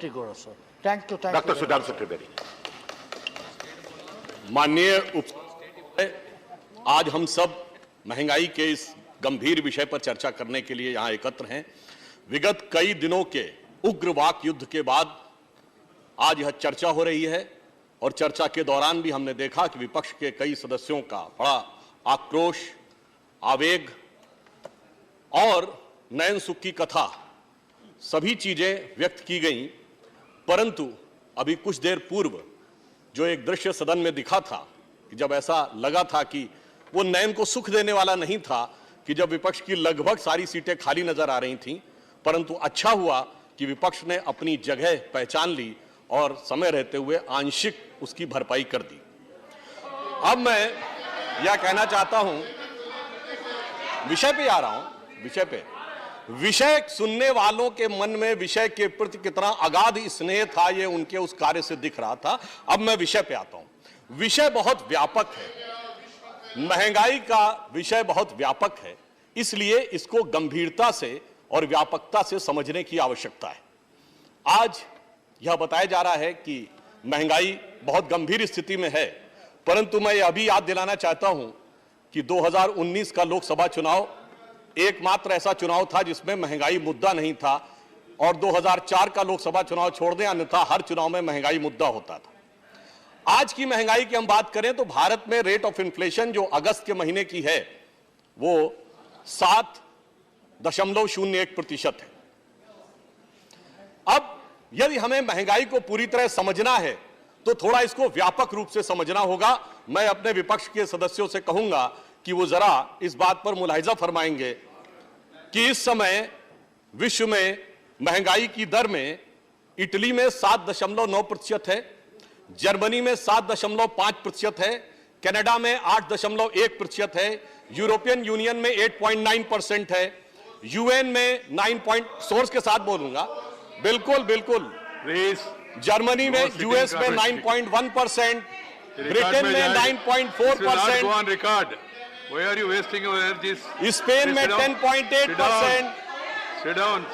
Trigora, sir. Thank you. Dr. Sudhanshu Trivedi. माननीय आज हम सब महंगाई के इस गंभीर विषय पर चर्चा करने के लिए यहां एकत्र हैं। विगत कई दिनों के उग्र वाक युद्ध के बाद आज यह चर्चा हो रही है और चर्चा के दौरान भी हमने देखा कि विपक्ष के कई सदस्यों का बड़ा आक्रोश, आवेग और नयन सुख की कथा सभी चीजें व्यक्त की गईं। परंतु अभी कुछ देर पूर्व जो एक दृश्य सदन में दिखा था कि जब ऐसा लगा था कि वो नयन को सुख देने वाला नहीं था कि जब विपक्ष की लगभग सारी सीटें खाली नजर आ रही थीं, परंतु अच्छा हुआ कि विपक्ष ने अपनी जगह पहचान ली और समय रहते हुए आंशिक उसकी भरपाई कर दी। अब मैं यह कहना चाहता हूं, विषय पे आ रहा हूं, विषय सुनने वालों के मन में विषय के प्रति कितना अगाध स्नेह था ये उनके उस कार्य से दिख रहा था। अब मैं विषय पे आता हूं। विषय बहुत व्यापक है, महंगाई का विषय बहुत व्यापक है, इसलिए इसको गंभीरता से और व्यापकता से समझने की आवश्यकता है। आज यह बताया जा रहा है कि महंगाई बहुत गंभीर स्थिति में है, परंतु मैं अभी याद दिलाना चाहता हूं कि 2019 का लोकसभा चुनाव एकमात्र ऐसा चुनाव था जिसमें महंगाई मुद्दा नहीं था, और 2004 का लोकसभा चुनाव छोड़ दें, अन्यथा हर चुनाव में महंगाई मुद्दा होता था। आज की महंगाई की हम बात करें तो भारत में रेट ऑफ इन्फ्लेशन जो अगस्त के महीने की है वो 7.01% है। अब यदि हमें महंगाई को पूरी तरह समझना है तो थोड़ा इसको व्यापक रूप से समझना होगा। मैं अपने विपक्ष के सदस्यों से कहूंगा कि वो जरा इस बात पर मुलाहिजा फरमाएंगे कि इस समय विश्व में महंगाई की दर में इटली में 7.9% है, जर्मनी में 7.5% है, कनाडा में 8.1% है, यूरोपियन यूनियन में 8.9% है, यूएन में 9 सोर्स के साथ बोलूंगा, बिल्कुल जर्मनी में, यूएस में 9.1%, ब्रिटेन में 9.4%, Why are you wasting your energies? Spain में 10.8%. Sit down.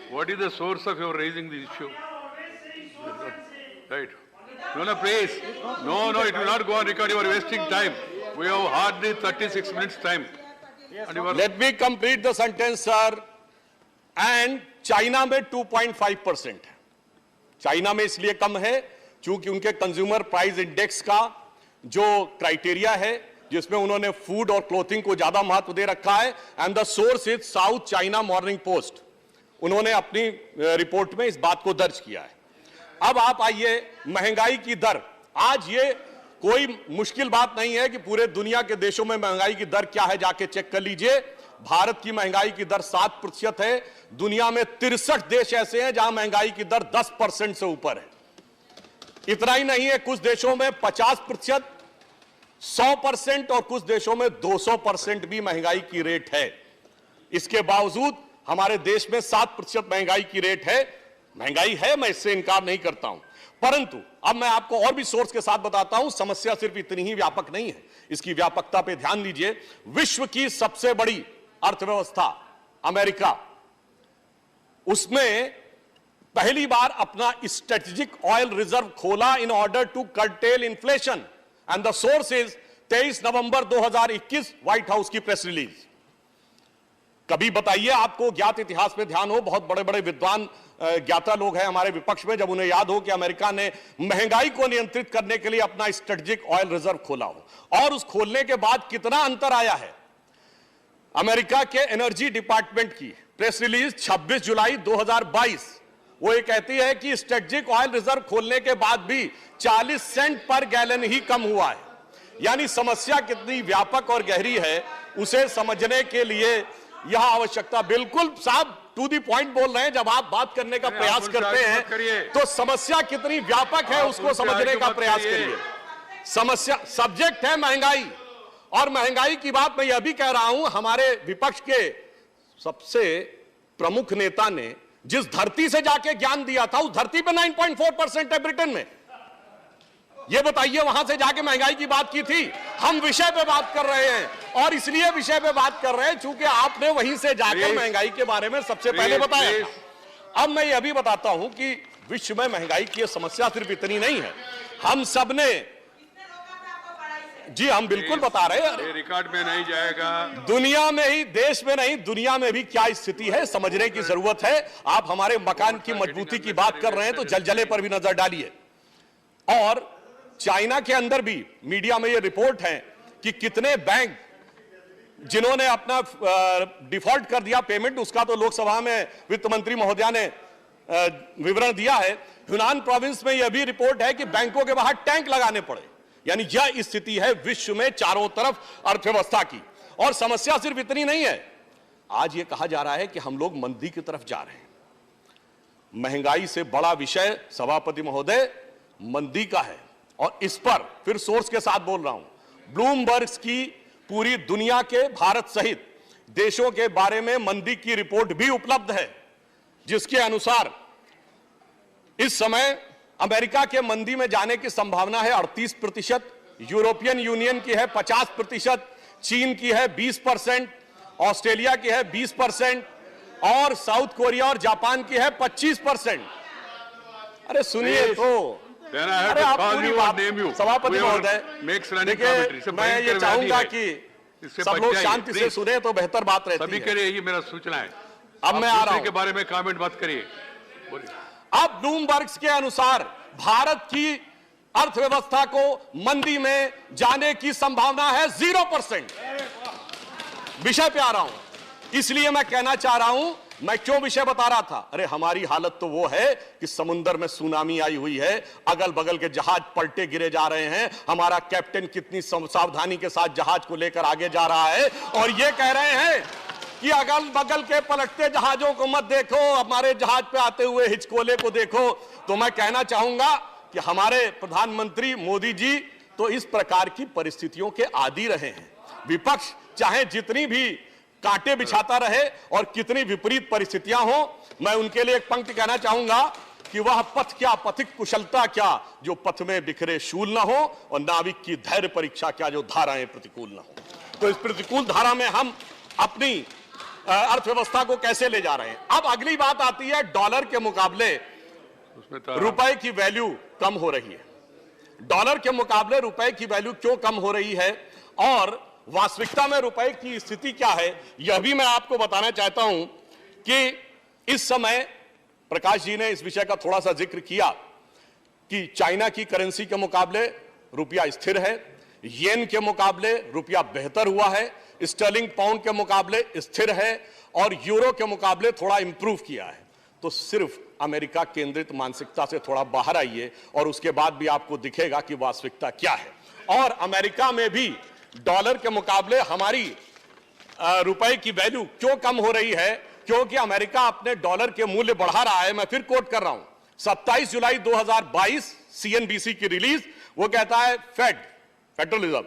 What is the source of your raising the issue? Right. No, please. No, it will not go on record. You are wasting time. We have hardly 36 minutes time. Let me complete the sentence, sir. And China में 2.5% है। China में इसलिए कम है क्योंकि उनके consumer price index का जो criteria है जिसमें उन्होंने फूड और क्लोथिंग को ज्यादा महत्व दे रखा है, and the source is south China morning post, उन्होंने अपनी रिपोर्ट में इस बात को दर्ज किया है। अब आप आइए महंगाई की दर। आज ये कोई मुश्किल बात नहीं है कि पूरे दुनिया के देशों में महंगाई की दर क्या है, जाके चेक कर लीजिए। भारत की महंगाई की दर 7% है। दुनिया में 63 देश ऐसे हैं जहां महंगाई की दर 10% से ऊपर है। इतना ही नहीं है, कुछ देशों में 50%, 100% और कुछ देशों में 200% भी महंगाई की रेट है। इसके बावजूद हमारे देश में 7% महंगाई की रेट है। महंगाई है, मैं इससे इनकार नहीं करता हूं, परंतु अब मैं आपको और भी सोर्स के साथ बताता हूं। समस्या सिर्फ इतनी ही व्यापक नहीं है, इसकी व्यापकता पे ध्यान दीजिए। विश्व की सबसे बड़ी अर्थव्यवस्था अमेरिका, उसमें पहली बार अपना स्ट्रेटेजिक ऑयल रिजर्व खोला in order to curtail inflation, and the source is 23 November 2021 White House की प्रेस रिलीज। कभी बताइए, आपको ज्ञात इतिहास में ध्यान हो, बहुत बड़े बड़े विद्वान ज्ञाता लोग हैं हमारे विपक्ष में, जब उन्हें याद हो कि अमेरिका ने महंगाई को नियंत्रित करने के लिए अपना स्ट्रेटेजिक ऑयल रिजर्व खोला हो, और उस खोलने के बाद कितना अंतर आया है। अमेरिका के एनर्जी डिपार्टमेंट की प्रेस रिलीज 26 जुलाई 2022, वो ये कहती है कि स्ट्रेटेजिक ऑयल रिजर्व खोलने के बाद भी 40 सेंट पर गैलन ही कम हुआ है। यानी समस्या कितनी व्यापक और गहरी है उसे समझने के लिए यह आवश्यकता। बिल्कुल साहब टू दी पॉइंट बोल रहे हैं, जब आप बात करने का प्रयास करते हैं तो समस्या कितनी व्यापक है उसको समझने का प्रयास करिए। समस्या, सब्जेक्ट है महंगाई, और महंगाई की बात मैं यह भी कह रहा हूं, हमारे विपक्ष के सबसे प्रमुख नेता ने जिस धरती से जाके ज्ञान दिया था, उस धरती पे 9.4% है ब्रिटेन में। ये बताइए, वहां से जाके महंगाई की बात की थी। हम विषय पे बात कर रहे हैं, और इसलिए विषय पे बात कर रहे हैं क्योंकि आपने वहीं से जाकर महंगाई के बारे में सबसे पहले बताया। अब मैं यह भी बताता हूं कि विश्व में महंगाई की यह समस्या सिर्फ इतनी नहीं है, हम सब ने, जी हम बिल्कुल बता रहे हैं, रिकॉर्ड में नहीं जाएगा। दुनिया में ही, देश में नहीं, दुनिया में भी क्या स्थिति है समझने की जरूरत है। आप हमारे मकान की मजबूती की बात कर रहे हैं तो जलजले पर भी नजर डालिए। और चाइना के अंदर भी मीडिया में यह रिपोर्ट है कि कितने बैंक जिन्होंने अपना डिफॉल्ट कर दिया पेमेंट, उसका तो लोकसभा में वित्त मंत्री महोदया ने विवरण दिया है। ह्यूनान प्रोविंस में यह भी रिपोर्ट है कि बैंकों के बाहर टैंक लगाने पड़े। यानी यह स्थिति है विश्व में चारों तरफ अर्थव्यवस्था की। और समस्या सिर्फ इतनी नहीं है, आज यह कहा जा रहा है कि हम लोग मंदी की तरफ जा रहे हैं। महंगाई से बड़ा विषय सभापति महोदय मंदी का है, और इस पर फिर सोर्स के साथ बोल रहा हूं, ब्लूमबर्ग की पूरी दुनिया के भारत सहित देशों के बारे में मंदी की रिपोर्ट भी उपलब्ध है, जिसके अनुसार इस समय अमेरिका के मंदी में जाने की संभावना है 38%, यूरोपियन यूनियन की है 50%, चीन की है 20%, ऑस्ट्रेलिया की है 20%, और साउथ कोरिया और जापान की है 25%। अरे सुनिए तो, अरे आप पूरी बात, सभापति महोदय देखिए, मैं ये चाहूंगा कि सब लोग शांति से सुने तो बेहतर बात रहती है। सभी के लिए ये मेरा सूचना है। अब मैं आ रहा हूं के बारे में कमेंट मत करिए। अब ब्लूमबर्ग के अनुसार भारत की अर्थव्यवस्था को मंदी में जाने की संभावना है 0%। विषय पे आ रहा हूं, इसलिए मैं कहना चाह रहा हूं, मैं क्यों विषय बता रहा था, अरे हमारी हालत तो वो है कि समुद्र में सुनामी आई हुई है, अगल बगल के जहाज पलटे गिरे जा रहे हैं, हमारा कैप्टन कितनी सावधानी के साथ जहाज को लेकर आगे जा रहा है, और ये कह रहे हैं कि अगल बगल के पलटते जहाजों को मत देखो, हमारे जहाज पे आते हुए हिचकोले को देखो। तो मैं कहना चाहूंगा कि हमारे प्रधानमंत्री मोदी जी तो इस प्रकार की परिस्थितियों के आदी रहे हैं। विपक्ष चाहे जितनी भी कांटे बिछाता रहे और कितनी विपरीत परिस्थितियां हो, मैं उनके लिए एक पंक्ति कहना चाहूंगा कि वह पथ क्या, पथिक कुशलता क्या, जो पथ में बिखरे शूल ना हो, और नाविक की धैर्य परीक्षा क्या, जो धाराएं प्रतिकूल ना हो। तो इस प्रतिकूल धारा में हम अपनी अर्थव्यवस्था को कैसे ले जा रहे हैं। अब अगली बात आती है, डॉलर के मुकाबले रुपए की वैल्यू कम हो रही है। डॉलर के मुकाबले रुपए की वैल्यू क्यों कम हो रही है, और वास्तविकता में रुपए की स्थिति क्या है, यह भी मैं आपको बताना चाहता हूं कि इस समय प्रकाश जी ने इस विषय का थोड़ा सा जिक्र किया कि चाइना की करेंसी के मुकाबले रुपया स्थिर है, येन के मुकाबले रुपया बेहतर हुआ है, स्टर्लिंग पाउंड के मुकाबले स्थिर है, और यूरो के मुकाबले थोड़ा इंप्रूव किया है। तो सिर्फ अमेरिका केंद्रित मानसिकता से थोड़ा बाहर आइए और उसके बाद भी आपको दिखेगा कि वास्तविकता क्या है। और अमेरिका में भी डॉलर के मुकाबले हमारी रुपए की वैल्यू क्यों कम हो रही है, क्योंकि अमेरिका अपने डॉलर के मूल्य बढ़ा रहा है। मैं फिर कोट कर रहा हूं, 27 जुलाई 2022 सीएनबीसी की रिलीज, वो कहता है Federal Reserve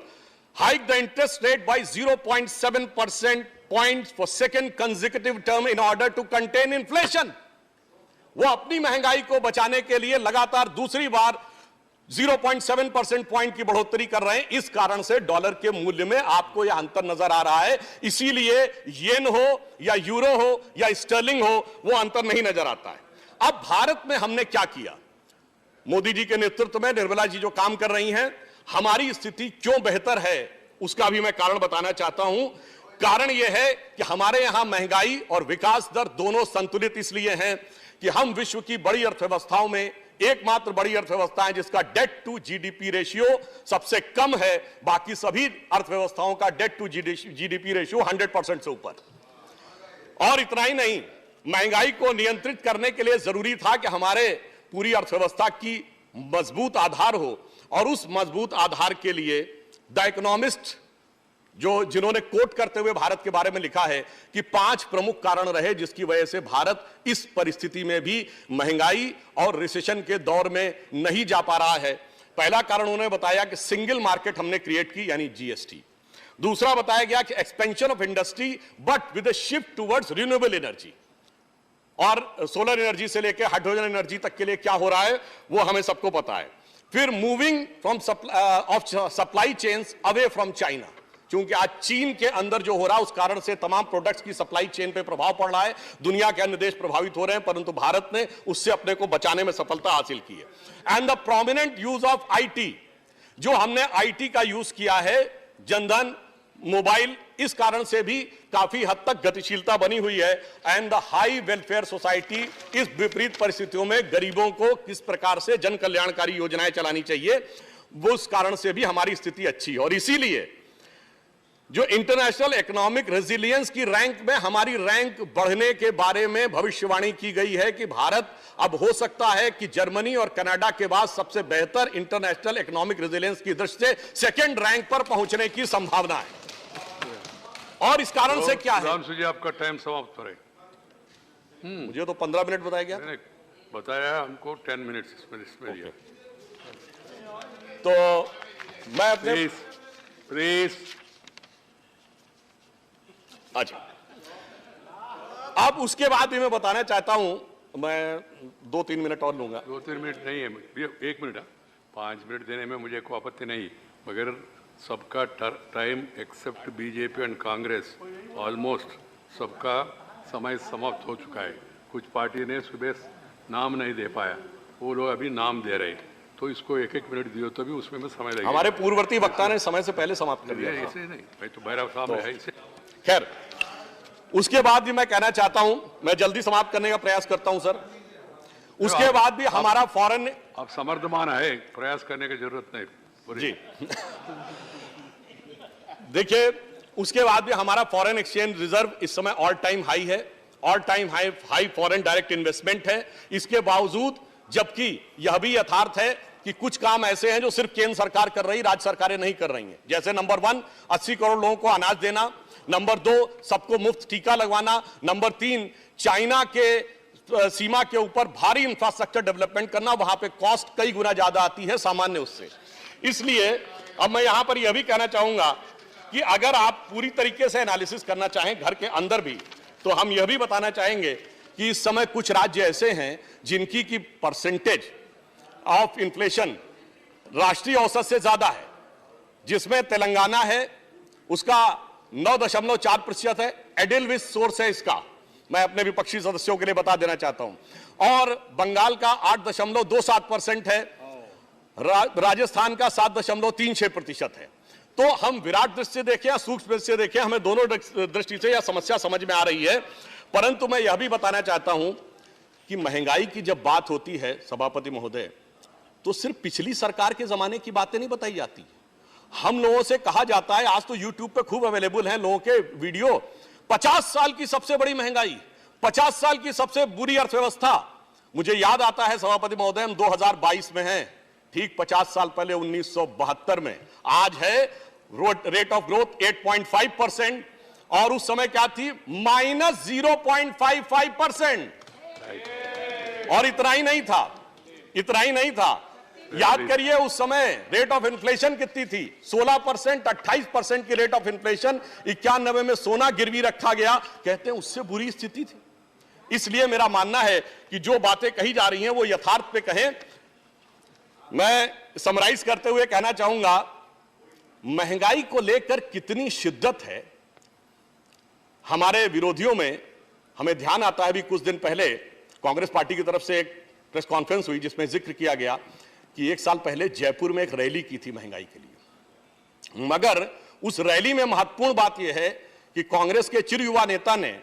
hike the interest rate by 0.7% points for second consecutive term in order to contain inflation. वो अपनी महंगाई को बचाने के लिए लगातार दूसरी बार 0.7% पॉइंट की बढ़ोतरी कर रहे हैं। इस कारण से डॉलर के मूल्य में आपको यह अंतर नजर आ रहा है। इसीलिए येन हो या यूरो हो या स्टर्लिंग हो, वो अंतर नहीं नजर आता है। अब भारत में हमने क्या किया, मोदी जी के नेतृत्व में निर्मला जी जो काम कर रही हैं, हमारी स्थिति क्यों बेहतर है, उसका भी मैं कारण बताना चाहता हूं। कारण यह है कि हमारे यहां महंगाई और विकास दर दोनों संतुलित इसलिए हैं कि हम विश्व की बड़ी अर्थव्यवस्थाओं में एकमात्र बड़ी अर्थव्यवस्था है जिसका डेट टू जीडीपी रेशियो सबसे कम है। बाकी सभी अर्थव्यवस्थाओं का डेट टू जीडीपी रेशियो 100% से ऊपर। और इतना ही नहीं, महंगाई को नियंत्रित करने के लिए जरूरी था कि हमारे पूरी अर्थव्यवस्था की मजबूत आधार हो, और उस मजबूत आधार के लिए द इकोनॉमिस्ट जिन्होंने कोट करते हुए भारत के बारे में लिखा है कि 5 प्रमुख कारण रहे जिसकी वजह से भारत इस परिस्थिति में भी महंगाई और रिसेशन के दौर में नहीं जा पा रहा है। पहला कारण उन्होंने बताया कि सिंगल मार्केट हमने क्रिएट की, यानी जीएसटी। दूसरा बताया गया कि expansion of industry but with a shift towards renewable energy, और सोलर एनर्जी से लेकर हाइड्रोजन एनर्जी तक के लिए क्या हो रहा है वो हमें सबको पता है। फिर moving from supply chains away from China, क्योंकि आज चीन के अंदर जो हो रहा है उस कारण से तमाम प्रोडक्ट्स की सप्लाई चेन पे प्रभाव पड़ रहा है, दुनिया के अन्य देश प्रभावित हो रहे हैं, परंतु भारत ने उससे अपने को बचाने में सफलता हासिल की है। And the prominent use of IT, जो हमने आईटी का यूज किया है, जनधन मोबाइल, इस कारण से भी काफी हद तक गतिशीलता बनी हुई है। And the high welfare society, इस विपरीत परिस्थितियों में गरीबों को किस प्रकार से जन कल्याणकारी योजनाएं चलानी चाहिए, वो उस कारण से भी हमारी स्थिति अच्छी है। और इसीलिए जो इंटरनेशनल इकोनॉमिक रेजिलियंस की रैंक में हमारी रैंक बढ़ने के बारे में भविष्यवाणी की गई है कि भारत अब हो सकता है कि जर्मनी और कनाडा के बाद सबसे बेहतर इंटरनेशनल इकोनॉमिक रेजिलियंस की दृष्टि से सेकंड रैंक पर पहुंचने की संभावना है। और इस कारण से क्या है, रामसू जी आपका टाइम समाप्त हो रहा है। मुझे तो 15 मिनट बताया गया, नहीं, बताया है हमको 10 मिनट्स इसमें दिया। तो मैं अपने प्लीज अच्छा, अब उसके बाद भी मैं बताना चाहता हूं, मैं 2-3 मिनट और लूंगा। 2-3 मिनट नहीं है, 1 मिनट, 5 मिनट देने में मुझे कोई आपत्ति नहीं, मगर सबका time except BJP and Congress almost सबका समय समाप्त हो चुका है। कुछ पार्टी ने सुबह नाम नहीं दे पाया, वो लोग अभी नाम दे रहे, तो इसको 1-1 मिनट दियो तो भी उसमें में समय लगेगा। हमारे पूर्ववर्ती वक्ता ने समय से पहले समाप्त कर दिया। ऐसे नहीं भाई, तो भैरव साहब है इसे। खैर, उसके बाद भी मैं कहना चाहता हूं, मैं जल्दी समाप्त करने का प्रयास करता हूं सर। उसके बाद भी हमारा फॉरेन, आप समर्थमान है, प्रयास करने की जरूरत नहीं जी। देखिए, उसके बाद भी हमारा फॉरेन एक्सचेंज रिजर्व इस समय ऑल टाइम हाई है, all time high foreign direct investment है। इसके बावजूद, जबकि यह भी यथार्थ है कि कुछ काम ऐसे हैं जो सिर्फ केंद्र सरकार कर रही, राज्य सरकारें नहीं कर रही हैं। जैसे नंबर 1, 80 करोड़ लोगों को अनाज देना, नंबर 2, सबको मुफ्त टीका लगवाना, नंबर 3, चाइना के सीमा के ऊपर भारी इंफ्रास्ट्रक्चर डेवलपमेंट करना, वहां पे कॉस्ट कई गुना ज्यादा आती है सामान्य उससे। इसलिए अब मैं यहां पर यह भी कहना चाहूंगा कि अगर आप पूरी तरीके से एनालिसिस करना चाहें घर के अंदर भी, तो हम यह भी बताना चाहेंगे कि इस समय कुछ राज्य ऐसे हैं जिनकी की परसेंटेज ऑफ इन्फ्लेशन राष्ट्रीय औसत से ज्यादा है, जिसमें तेलंगाना है, उसका 9.4% है, एडेलविस सोर्स है इसका, मैं अपने विपक्षी सदस्यों के लिए बता देना चाहता हूं, और बंगाल का 8.27% है, राजस्थान का 7.36% है। तो हम विराट दृष्टि से देखें या सूक्ष्म दृष्टि से देखें, हमें दोनों दृष्टि से यह समस्या समझ में आ रही है। परंतु मैं यह भी बताना चाहता हूं कि महंगाई की जब बात होती है सभापति महोदय, तो सिर्फ पिछली सरकार के जमाने की बातें नहीं बताई जाती। हम लोगों से कहा जाता है, आज तो यूट्यूब पे खूब अवेलेबल हैं लोगों के वीडियो, 50 साल की सबसे बड़ी महंगाई, 50 साल की सबसे बुरी अर्थव्यवस्था। मुझे याद आता है सभापति महोदय, हम 2022 में हैं, ठीक 50 साल पहले 1972 में आज है रेट ऑफ ग्रोथ 8.5%, और उस समय क्या थी, -0.55%। और इतना ही नहीं था, याद करिए उस समय रेट ऑफ इन्फ्लेशन कितनी थी, 16%, 28% की रेट ऑफ इन्फ्लेशन। 91 में सोना गिरवी रखा गया, कहते हैं उससे बुरी स्थिति थी। इसलिए मेरा मानना है कि जो बातें कही जा रही हैं वो यथार्थ पे कहें। मैं समराइज करते हुए कहना चाहूंगा, महंगाई को लेकर कितनी शिद्दत है हमारे विरोधियों में, हमें ध्यान आता है। अभी कुछ दिन पहले कांग्रेस पार्टी की तरफ से एक प्रेस कॉन्फ्रेंस हुई जिसमें जिक्र किया गया कि 1 साल पहले जयपुर में एक रैली की थी महंगाई के लिए, मगर उस रैली में महत्वपूर्ण बात यह है कि कांग्रेस के चिर युवा नेता ने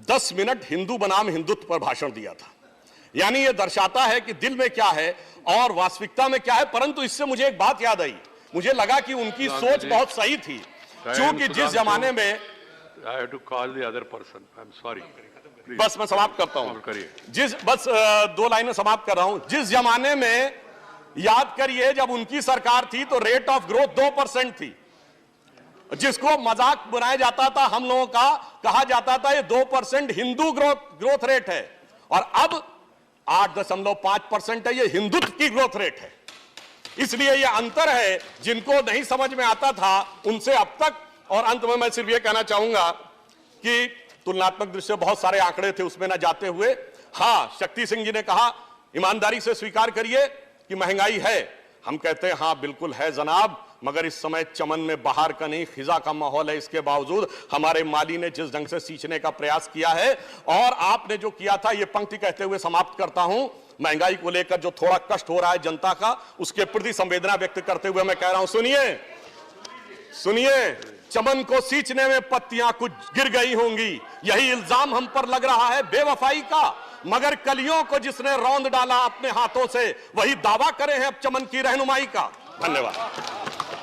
10 मिनट हिंदू बनाम हिंदुत्व पर भाषण दिया था। यानी यह दर्शाता है कि दिल में क्या है और वास्तविकता में क्या है। परंतु इससे मुझे एक बात याद आई, मुझे लगा कि उनकी सोच बहुत सही थी, क्योंकि जिस जमाने में, I have to call the other person. I'm sorry. Please. बस मैं समाप्त करता हूं, करिए। बस 2 लाइनें समाप्त कर रहा हूं। जिस जमाने में, याद करिए, जब उनकी सरकार थी तो रेट ऑफ ग्रोथ 2% थी, जिसको मजाक बनाया जाता था, हम लोगों का कहा जाता था ये 2% हिंदू ग्रोथ रेट है, और अब 8.5% है, ये हिंदुत्व की ग्रोथ रेट है। इसलिए ये अंतर है, जिनको नहीं समझ में आता था उनसे अब तक। और अंत में मैं सिर्फ ये कहना चाहूंगा कि तुलनात्मक दृष्टि से बहुत सारे आंकड़े थे, उसमें ना जाते हुए, हाँ, शक्ति सिंह जी ने कहा ईमानदारी से स्वीकार करिए कि महंगाई है। हम कहते हैं हाँ बिल्कुल है जनाब, मगर इस समय चमन में बाहर का नहीं खिजा का माहौल है। इसके बावजूद हमारे माली ने जिस ढंग से सींचने का प्रयास किया है, और आपने जो किया था, ये पंक्ति कहते हुए समाप्त करता हूं, महंगाई को लेकर जो थोड़ा कष्ट हो रहा है जनता का, उसके प्रति संवेदना व्यक्त करते हुए मैं कह रहा हूं, सुनिए सुनिए, चमन को सींचने में पत्तियां कुछ गिर गई होंगी, यही इल्जाम हम पर लग रहा है बेवफाई का, मगर कलियों को जिसने रौंद डाला अपने हाथों से, वही दावा करे हैं अब चमन की रहनुमाई का। धन्यवाद।